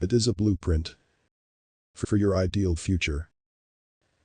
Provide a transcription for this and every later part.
It is a blueprint for your ideal future.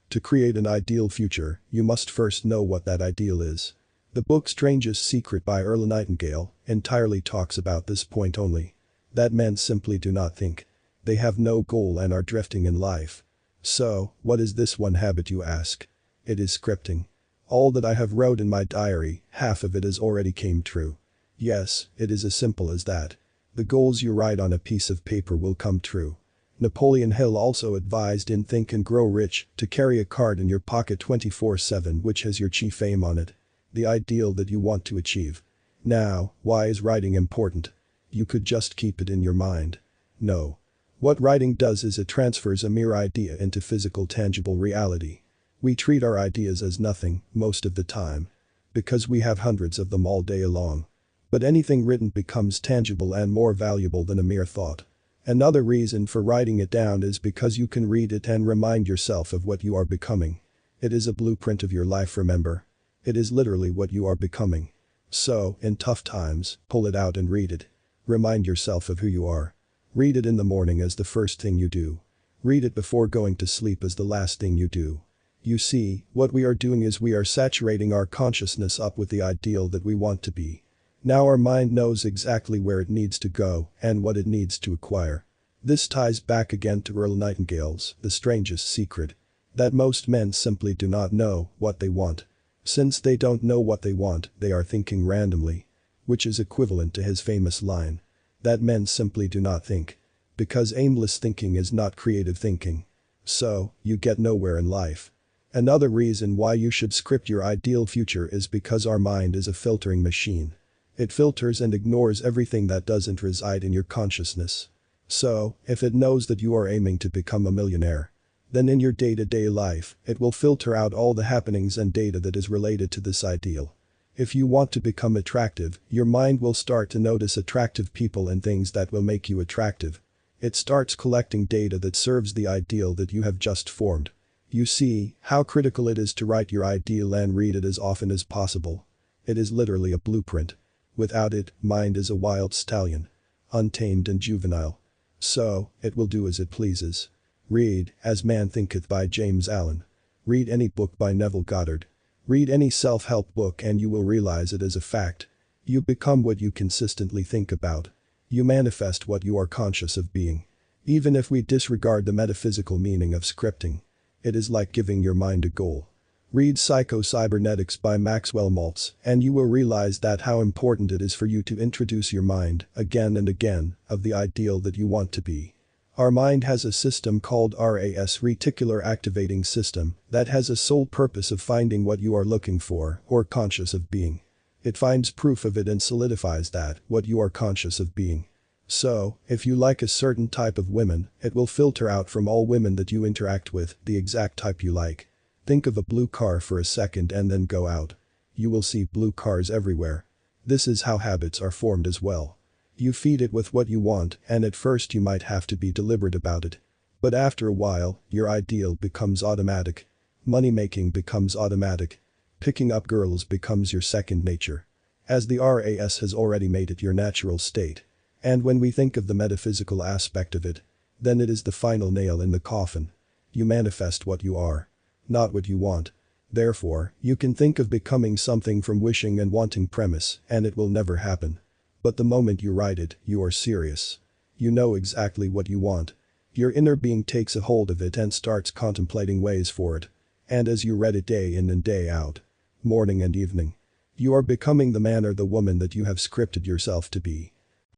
To create an ideal future, you must first know what that ideal is. The book Strangest Secret by Earl Nightingale entirely talks about this point only. That men simply do not think. They have no goal and are drifting in life. So, what is this one habit, you ask? It is scripting. All that I have wrote in my diary, half of it has already came true. Yes, it is as simple as that. The goals you write on a piece of paper will come true. Napoleon Hill also advised in Think and Grow Rich to carry a card in your pocket 24/7 which has your chief aim on it. The ideal that you want to achieve. Now, why is writing important? You could just keep it in your mind. No. What writing does is it transfers a mere idea into physical tangible reality. We treat our ideas as nothing, most of the time. Because we have hundreds of them all day long. But anything written becomes tangible and more valuable than a mere thought. Another reason for writing it down is because you can read it and remind yourself of what you are becoming. It is a blueprint of your life, remember? It is literally what you are becoming. So, in tough times, pull it out and read it. Remind yourself of who you are. Read it in the morning as the first thing you do. Read it before going to sleep as the last thing you do. You see, what we are doing is we are saturating our consciousness up with the ideal that we want to be. Now our mind knows exactly where it needs to go and what it needs to acquire. This ties back again to Earl Nightingale's The Strangest Secret. That most men simply do not know what they want. Since they don't know what they want, they are thinking randomly. Which is equivalent to his famous line. That men simply do not think. Because aimless thinking is not creative thinking. So, you get nowhere in life. Another reason why you should script your ideal future is because our mind is a filtering machine. It filters and ignores everything that doesn't reside in your consciousness. So, if it knows that you are aiming to become a millionaire, then in your day-to-day life, it will filter out all the happenings and data that is related to this ideal. If you want to become attractive, your mind will start to notice attractive people and things that will make you attractive. It starts collecting data that serves the ideal that you have just formed. You see how critical it is to write your ideal and read it as often as possible. It is literally a blueprint. Without it, mind is a wild stallion. Untamed and juvenile. So, it will do as it pleases. Read As Man Thinketh by James Allen. Read any book by Neville Goddard. Read any self-help book and you will realize it as a fact. You become what you consistently think about. You manifest what you are conscious of being. Even if we disregard the metaphysical meaning of scripting. It is like giving your mind a goal. Read Psycho-Cybernetics by Maxwell Maltz and you will realize that how important it is for you to introduce your mind, again and again, of the ideal that you want to be. Our mind has a system called RAS, reticular activating system, that has a sole purpose of finding what you are looking for or conscious of being. It finds proof of it and solidifies that, what you are conscious of being. So, if you like a certain type of women, it will filter out from all women that you interact with the exact type you like. Think of a blue car for a second and then go out. You will see blue cars everywhere. This is how habits are formed as well. You feed it with what you want and at first you might have to be deliberate about it. But after a while, your ideal becomes automatic. Money making becomes automatic. Picking up girls becomes your second nature. As the RAS has already made it your natural state. And when we think of the metaphysical aspect of it, then it is the final nail in the coffin. You manifest what you are. Not what you want. Therefore, you can think of becoming something from wishing and wanting premise and it will never happen. But the moment you write it, you are serious. You know exactly what you want. Your inner being takes a hold of it and starts contemplating ways for it. And as you read it day in and day out, morning and evening, you are becoming the man or the woman that you have scripted yourself to be.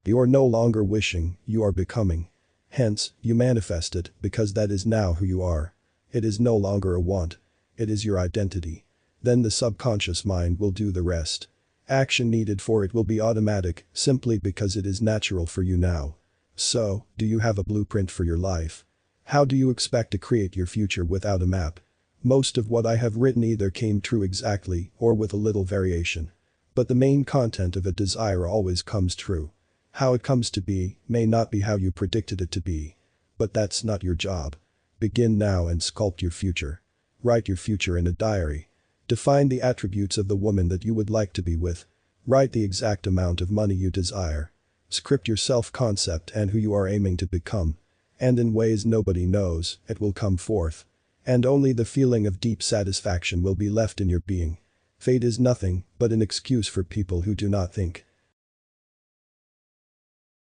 You are no longer wishing, you are becoming. Hence, you manifest it because that is now who you are. It is no longer a want. It is your identity. Then the subconscious mind will do the rest. Action needed for it will be automatic simply because it is natural for you now. So, do you have a blueprint for your life? How do you expect to create your future without a map? Most of what I have written either came true exactly or with a little variation. But the main content of a desire always comes true. How it comes to be may not be how you predicted it to be. But that's not your job. Begin now and sculpt your future. Write your future in a diary. Define the attributes of the woman that you would like to be with. Write the exact amount of money you desire. Script your self-concept and who you are aiming to become. And in ways nobody knows, it will come forth. And only the feeling of deep satisfaction will be left in your being. Fate is nothing but an excuse for people who do not think.